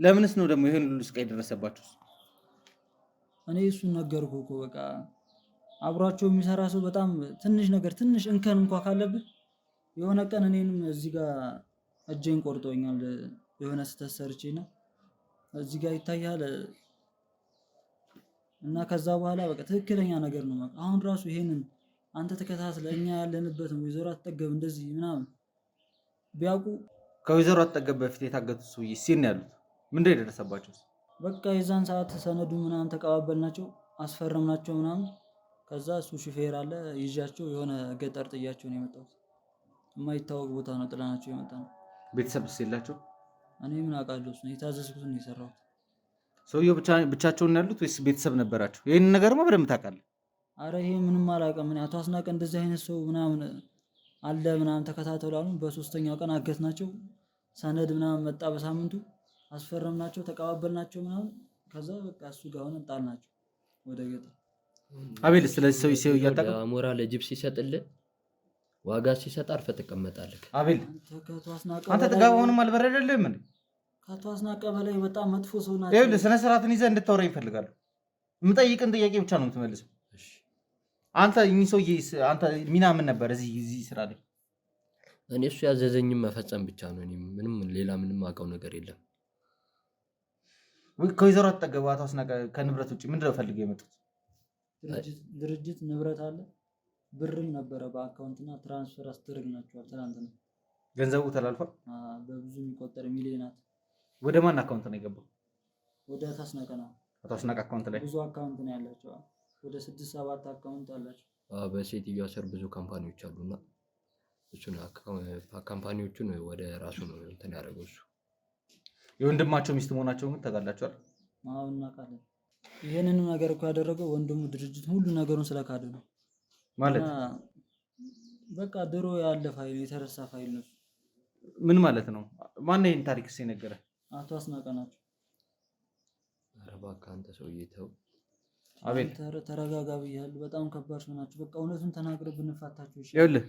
ለምንስ ነው ደግሞ ይሄን ሁሉ ስቃይ ደረሰባቸው? እኔ እሱን ነገርኩህ እኮ በቃ አብሯቸው የሚሰራ ሰው በጣም ትንሽ ነገር ትንሽ እንከን እንኳን ካለብህ የሆነ ቀን እኔንም እዚህ ጋር እጄን ቆርጦኛል። የሆነ ስህተት ሰርቼና እዚህ ጋር ይታያል እና ከዛ በኋላ በቃ ትክክለኛ ነገር ነው። አሁን ራሱ ይሄንን አንተ ተከታትለህ እኛ ያለንበትን ወይዘሮ አትጠገብ እንደዚህ ምናምን ቢያውቁ። ከወይዘሮ አትጠገብ በፊት የታገቱት ሰውዬ ሲን ያሉት ምንድን ነው የደረሰባቸው? በቃ የዛን ሰዓት ሰነዱ ምናምን ተቀባበልናቸው፣ አስፈረምናቸው ምናምን። ከዛ እሱ ሹፌር አለ ይዣቸው የሆነ ገጠር ጥያቸው ነው የመጣሁት። የማይታወቅ ቦታ ነው ጥላናቸው የመጣ ነው። ቤተሰብስ የላቸው? እኔ ምን አውቃለሁ? እሱ የታዘዝኩትን ነው የሰራሁት። ሰውየው ብቻቸውን ያሉት ወይስ ቤተሰብ ነበራቸው? ይህን ነገርማ በደንብ ታውቃለህ። አረ ይሄ ምንም አላውቅም። አቶ አስናቀ እንደዚህ አይነት ሰው ምናምን አለ ምናምን ተከታተሉ አሉን። በሶስተኛው ቀን አገትናቸው። ሰነድ ምናምን መጣ በሳምንቱ አስፈረምናቸው፣ ተቀባበልናቸው ምናምን። ከዛ በቃ እሱ ጋር ሆነን ጣልናቸው ወደ ገጠር። አቤል ስለዚህ ሰው እያጣቀ አሞራ ለጅብ ሲሰጥልህ ዋጋ ሲሰጥ አርፈህ ትቀመጣለህ። አቤል ከአቶ አስናቀ አንተ ጥጋቡንም አልበረደልህም እንዴ? ከአቶ አስናቀ በላይ በጣም መጥፎ ሰው ናቸው። ይኸውልህ ስነ ስርዓትን ይዘህ እንድታወራኝ ይፈልጋሉ። የምጠይቅን ጥያቄ ብቻ ነው የምትመልሰው። አንተ እኚህ ሰውዬ አንተ ሚና ምን ነበር እዚህ ስራ ላይ? እኔ እሱ ያዘዘኝም መፈጸም ብቻ ነው። እኔ ምንም ሌላ ምንም አውቀው ነገር የለም። ከወይዘሮ አጠገቡ አቶ አስናቀ ከንብረት ውጭ ምንድን ነው ፈልገው የመጡት? ድርጅት ንብረት አለ፣ ብርም ነበረ በአካውንትና ትራንስፈር አስደረግናቸዋል። ትናንትና ገንዘቡ ተላልፏል። በብዙ የሚቆጠር ሚሊዮናት። ወደ ማን አካውንት ነው የገባው? ወደ አቶ አስናቀ ነው። አቶ አስናቀ አካውንት ላይ ብዙ አካውንት ነው ያላቸው። ወደ 6-7 አካውንት አላቸው። በሴትዮዋ ስር ብዙ ካምፓኒዎች አሉና እሱን ካምፓኒዎቹን ወደ ራሱ ነው እንትን ያደረገው እሱ። የወንድማቸው ሚስት መሆናቸውን ግን ተጋላቸዋል። አሁን እናውቃለን። ይሄንን ነገር እኮ ያደረገው ወንድሙ ድርጅት ሁሉ ነገሩን ስለካደ ነው ማለት። በቃ ድሮ ያለ ፋይል የተረሳ ፋይል ነው። ምን ማለት ነው? ማነው ይሄን ታሪክ የነገረ? አቶ አስናቀ ናቸው። ኧረ እባክህ አንተ ሰውዬ ተው። አቤል ተረጋጋ ብያለሁ። በጣም ከባድ ሰው ናቸው። በቃ እውነቱን ተናግረህ ብንፋታቸው ይሻላል። ይኸውልህ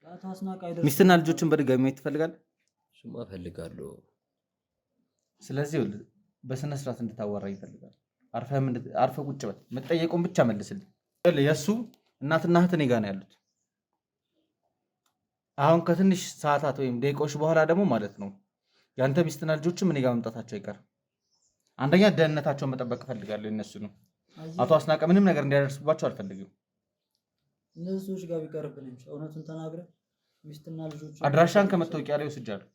አቶ አስናቀ አይደለም። ሚስትና ልጆችን በድጋሚ ማየት ትፈልጋለህ? እሱማ እፈልጋለሁ። ስለዚህ ይኸውልህ በስነ ስርዓት እንድታዋራኝ ይፈልጋል። አርፈህ ቁጭ በል። የምትጠየቀውን ብቻ መልስልኝ። ይኸውልህ የእሱ እናትና እህት እኔ ጋር ነው ያሉት። አሁን ከትንሽ ሰዓታት ወይም ደቂቃዎች በኋላ ደግሞ ማለት ነው የአንተ ሚስትና ልጆችም እኔ ጋር መምጣታቸው አይቀርም። አንደኛ ደህንነታቸውን መጠበቅ እፈልጋለሁ። የእነሱ ነው። አቶ አስናቀ ምንም ነገር እንዲያደርስባቸው አልፈልግም። እነዚህ ሰዎች ጋር ቢቀርብን እውነቱን ተናግረህ ሚስትና ልጆች አድራሻን ከመታወቂያ ላይ ወስጃለሁ።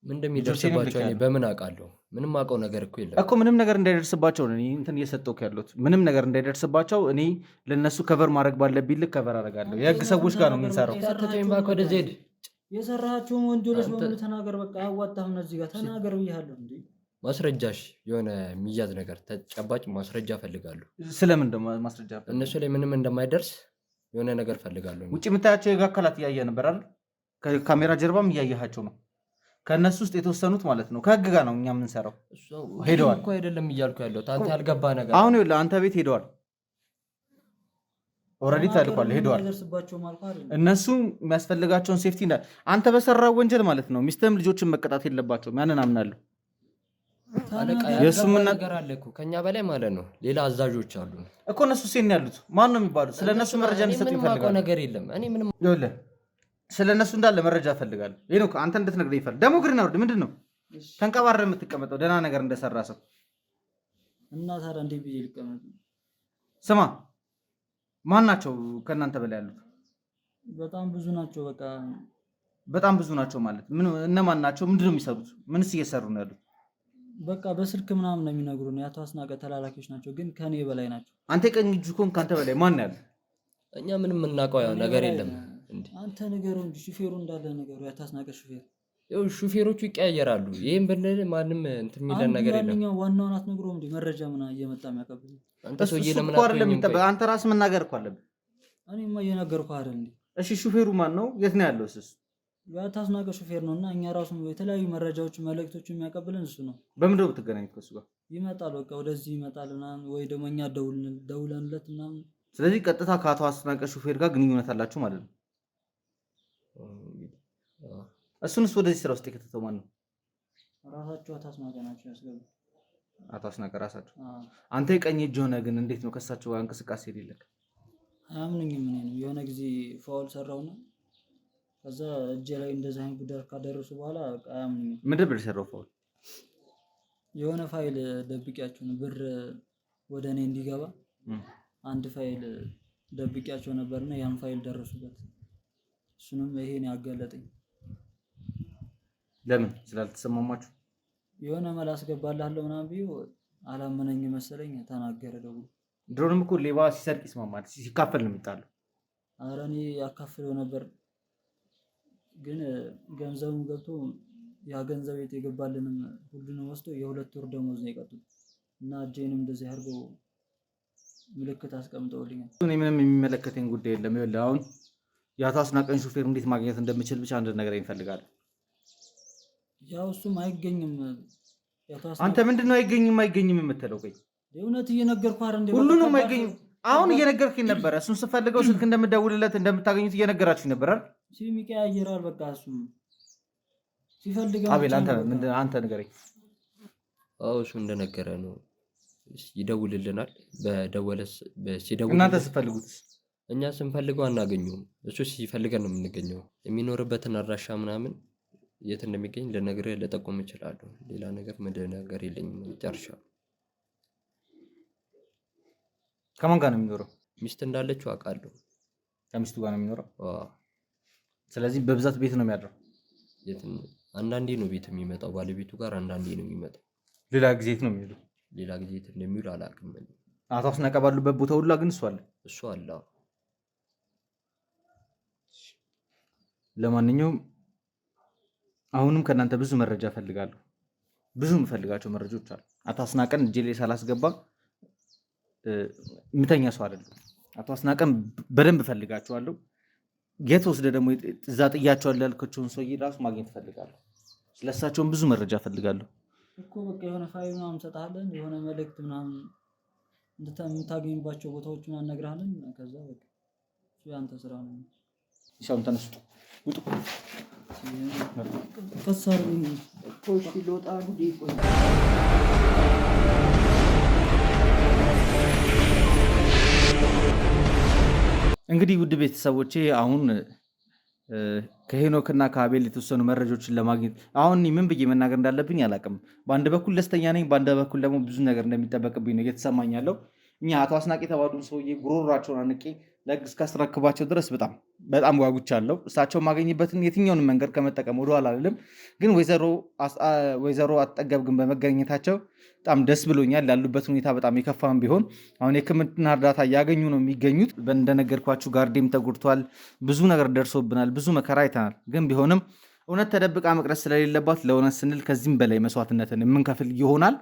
ምን እንደሚደርስባቸው እኔ በምን አውቃለሁ? ምንም አውቀው ነገር እኮ የለም እኮ። ምንም ነገር እንዳይደርስባቸው ነው እኔ እንትን እየሰጠሁህ ያለሁት። ምንም ነገር እንዳይደርስባቸው እኔ ለነሱ ከቨር ማድረግ ባለብኝ ልክ ከቨር አደርጋለሁ። የህግ ሰዎች ጋር ነው የምንሰራው። የሰራሃቸውን ወንጀሎች በሙሉ ተናገር። በቃ አያዋጣህም። እነዚህ ጋር ተናገር ብያለሁ እንዴ። ማስረጃሽ የሆነ የሚያዝ ነገር ተጨባጭ ማስረጃ ፈልጋለሁ። ስለምን ደግሞ ማስረጃ? እነሱ ላይ ምንም እንደማይደርስ የሆነ ነገር ፈልጋለሁ። ውጭ የምታያቸው የህግ አካላት እያየህ ነበር አይደል? ከካሜራ ጀርባም እያየሃቸው ነው። ከእነሱ ውስጥ የተወሰኑት ማለት ነው። ከህግ ጋር ነው እኛ የምንሰራው። ሄደዋል እኮ አይደለም እያልኩ ያለሁት አንተ ያልገባ ነገር። አሁን ይኸውልህ አንተ ቤት ሄደዋል። ኦልሬዲ ተልኳል። ሄደዋል። እነሱ የሚያስፈልጋቸውን ሴፍቲ አንተ በሰራው ወንጀል ማለት ነው ሚስትህም ልጆችን መቀጣት የለባቸውም። ያንን አምናለሁ። የእሱም ነገር አለ እኮ ከኛ በላይ ማለት ነው። ሌላ አዛዦች አሉ እኮ እነሱ ሴን ያሉት ማን ነው የሚባሉት? ስለ እነሱ መረጃ እንድሰጥ ይፈልጋሉ። ነገር የለም። እኔ ምንም ይኸውልህ ስለ እነሱ እንዳለ መረጃ እፈልጋለሁ። ይሄ ነው አንተ እንድትነግረኝ ይፈልግ። ደግሞ ግርና ወርድ ምንድን ነው ተንቀባረህ የምትቀመጠው? ደህና ነገር እንደሰራ ሰው እና ታዲያ እንዴ ብዬ ልቀመጥ? ስማ ማን ናቸው ከእናንተ በላይ ያሉት? በጣም ብዙ ናቸው። በቃ በጣም ብዙ ናቸው ማለት ምን? እነማን ናቸው? ምንድን ነው የሚሰሩት? ምንስ እየሰሩ ነው ያሉት? በቃ በስልክ ምናምን ነው የሚነግሩን። የአቶ አስናቀ ተላላኪዎች ናቸው፣ ግን ከኔ በላይ ናቸው። አንተ ቀኝ እጁ እኮ ከአንተ በላይ ማን ያለ? እኛ ምንም የምናውቀው ነገር የለም። አንተ ነገሩ እንጂ ሹፌሩ እንዳለ ነገሩ። የአቶ አስናቀ ሹፌር ይኸው ሹፌሮቹ ይቀያየራሉ። ይሄን ብንል ማንም እንትን የሚለን ነገር የለም። ዋናውን አትነግረውም እንዴ? መረጃ ምናምን እየመጣ የሚያቀብል አንተ ሰውዬ ለምን አንተ ራስህ መናገር እኮ አለብህ። እኔማ እየነገርኩህ አይደል እንዴ? እሺ ሹፌሩ ማን ነው? የት ነው ያለው? እሱ የአቶ አስናቀ ሹፌር ነው እና እኛ ራሱ የተለያዩ መረጃዎች መልእክቶች የሚያቀብልን እሱ ነው። በምንድን ነው የምትገናኙት ከእሱ ጋር? ይመጣል፣ በቃ ወደዚህ ይመጣል ምናምን፣ ወይ ደግሞ እኛ ደውለንለት ምናምን። ስለዚህ ቀጥታ ከአቶ አስናቀ ሹፌር ጋር ግንኙነት አላችሁ ማለት ነው። እሱንስ ወደዚህ ስራ ውስጥ የከተተው ማን ነው? ራሳቸው አቶ አስናቀ ናቸው ያስገቡ። አቶ አስናቀ ራሳቸው። አንተ የቀኝ እጅ ሆነ ግን እንዴት ነው ከእሳቸው ጋር እንቅስቃሴ የሌለህ? አያምኑኝም። እኔ ነው የሆነ ጊዜ ፋውል ሰራውና ከዛ እጄ ላይ እንደዛ አይነት ጉዳት ካደረሱ በኋላ አያምኑኝም። ምንድን ነበር የሰራው ፋውል? የሆነ ፋይል ደብቂያቸው ነው ብር ወደ እኔ እንዲገባ አንድ ፋይል ደብቂያቸው ነበርና ያን ፋይል ደረሱበት። እሱንም ይሄን ያጋለጠኝ ለምን ስላልተሰማማችሁ? የሆነ መላ አስገባልሃለሁ ምናምን ብዬ አላመነኝ መሰለኝ ተናገረ ደውሎ። ድሮንም እኮ ሌባ ሲሰርቅ ይስማማል፣ ሲካፈል ነው የሚጣለው። ኧረ እኔ ያካፍለው ነበር ግን ገንዘቡ ገብቶ ያ ገንዘብ የት የገባልንም ሁሉንም ወስዶ የ2 ወር ደሞዝ ነው የቀጡት እና እጄንም እንደዚህ አድርገው ምልክት አስቀምጠውልኛል። እኔ ምንም የሚመለከተኝ ጉዳይ የለም። ይኸውልህ አሁን የአቶ አስናቀን ሹፌር እንዴት ማግኘት እንደምችል ብቻ አንድ ነገር ይፈልጋል። ያው እሱም አይገኝም። አንተ ምንድነው አይገኝም የምትለው? ቆይ የእውነት እየነገርኩህ አይደል? ሁሉንም አይገኝም። አሁን እየነገርኩኝ ነበረ። እሱን ስፈልገው ስልክ እንደምደውልለት እንደምታገኙት እየነገራችሁ ነበር አይደል? ሲም ይቀያየራል። በቃ እሱ ሲፈልግ አቤል አንተ ንገረኝ። አዎ እሱ እንደነገረ ነው። ይደውልልናል። ሲደውል እናንተ ስትፈልጉት እኛ ስንፈልገው አናገኘውም። እሱ ሲፈልገን ነው የምንገኘው። የሚኖርበትን አድራሻ ምናምን የት እንደሚገኝ ልነግርህ ልጠቁም እችላለሁ። ሌላ ነገር ምንድን ነገር የለኝም። ጨርሻለሁ። ከማን ጋር ነው የሚኖረው? ሚስት እንዳለችው አውቃለሁ። ከሚስቱ ጋር ነው የሚኖረው። ስለዚህ በብዛት ቤት ነው የሚያድረው። አንዳንዴ ነው ቤት የሚመጣው ባለቤቱ ጋር፣ አንዳንዴ ነው የሚመጣው። ሌላ ጊዜ የት ነው የሚውለው? ሌላ ጊዜ የት እንደሚውል አላውቅም። አቶ አስናቀ ባሉበት ቦታ ሁላ ግን እሱ አለ። ለማንኛውም አሁንም ከእናንተ ብዙ መረጃ እፈልጋለሁ። ብዙ የምፈልጋቸው መረጃዎች አሉ። አቶ አስናቀን እጄ ላይ ሳላስገባ ምተኛ ሰው አይደለም። አቶ አስናቀን በደንብ እፈልጋቸዋለሁ። የት ወስደ ደግሞ እዛ ጥያቸዋለሁ ያልከቸውን ሰውዬ ራሱ ማግኘት እፈልጋለሁ። ስለሳቸውም ብዙ መረጃ እፈልጋለሁ እኮ። በቃ የሆነ ፋይል ምናምን እንሰጥሃለን፣ የሆነ መልእክት ምናምን የምታገኝባቸው ቦታዎች ምናምን እነግርሃለን። ከዛ በቃ ያንተ ስራ ነው። ሻውን ተነሱ፣ ውጡ። ከሳር ኮሽ ሊወጣ ጉዴ ቆይ እንግዲህ ውድ ቤተሰቦቼ አሁን ከሄኖክና ከአቤል የተወሰኑ መረጃዎችን ለማግኘት አሁን ምን ብዬ መናገር እንዳለብኝ አላውቅም። በአንድ በኩል ደስተኛ ነኝ፣ በአንድ በኩል ደግሞ ብዙ ነገር እንደሚጠበቅብኝ ነው እየተሰማኝ ያለው። እኛ አቶ አስናቀ የተባሉን ሰውዬ ጉሮሯቸውን አንቄ ለሕግ እስካስረክባቸው ድረስ በጣም ጓጉቻለሁ። እሳቸው ማገኝበትን የትኛውንም መንገድ ከመጠቀም ወደኋላ አልልም። ግን ወይዘሮ አትጠገብ ግን በመገኘታቸው በጣም ደስ ብሎኛል። ያሉበት ሁኔታ በጣም የከፋም ቢሆን አሁን የሕክምና እርዳታ እያገኙ ነው የሚገኙት። እንደነገርኳችሁ ጋርዴም ተጎድቷል፣ ብዙ ነገር ደርሶብናል፣ ብዙ መከራ አይተናል። ግን ቢሆንም እውነት ተደብቃ መቅረት ስለሌለባት ለእውነት ስንል ከዚህም በላይ መስዋዕትነትን የምንከፍል ይሆናል።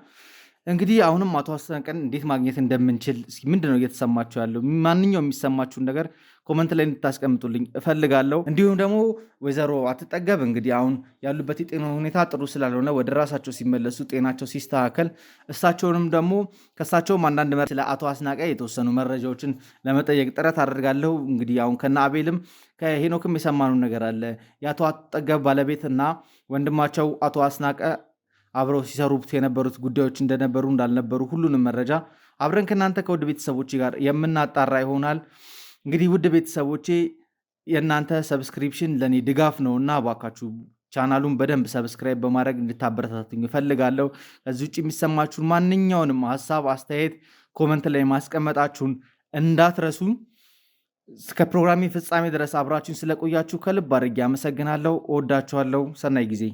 እንግዲህ አሁንም አቶ አስናቀን እንዴት ማግኘት እንደምንችል ምንድነው እየተሰማችሁ ያለው? ማንኛውም የሚሰማችሁን ነገር ኮመንት ላይ እንድታስቀምጡልኝ እፈልጋለሁ። እንዲሁም ደግሞ ወይዘሮ አትጠገብ እንግዲህ አሁን ያሉበት የጤና ሁኔታ ጥሩ ስላልሆነ ወደ ራሳቸው ሲመለሱ ጤናቸው ሲስተካከል እሳቸውንም ደግሞ ከእሳቸውም አንዳንድ ስለ አቶ አስናቀ የተወሰኑ መረጃዎችን ለመጠየቅ ጥረት አደርጋለሁ። እንግዲህ አሁን ከነ አቤልም ከሄኖክም የሰማነው ነገር አለ። የአቶ አትጠገብ ባለቤትና ወንድማቸው አቶ አስናቀ አብረው ሲሰሩት የነበሩት ጉዳዮች እንደነበሩ እንዳልነበሩ ሁሉንም መረጃ አብረን ከእናንተ ከውድ ቤተሰቦቼ ጋር የምናጣራ ይሆናል። እንግዲህ ውድ ቤተሰቦቼ የእናንተ ሰብስክሪፕሽን ለእኔ ድጋፍ ነውና እባካችሁ ቻናሉን በደንብ ሰብስክራይብ በማድረግ እንድታበረታቱኝ እፈልጋለሁ። ከዚህ ውጭ የሚሰማችሁን ማንኛውንም ሀሳብ፣ አስተያየት ኮመንት ላይ ማስቀመጣችሁን እንዳትረሱ። እስከ ፕሮግራሜ ፍጻሜ ድረስ አብራችሁን ስለቆያችሁ ከልብ አድርጌ አመሰግናለሁ። እወዳችኋለሁ። ሰናይ ጊዜ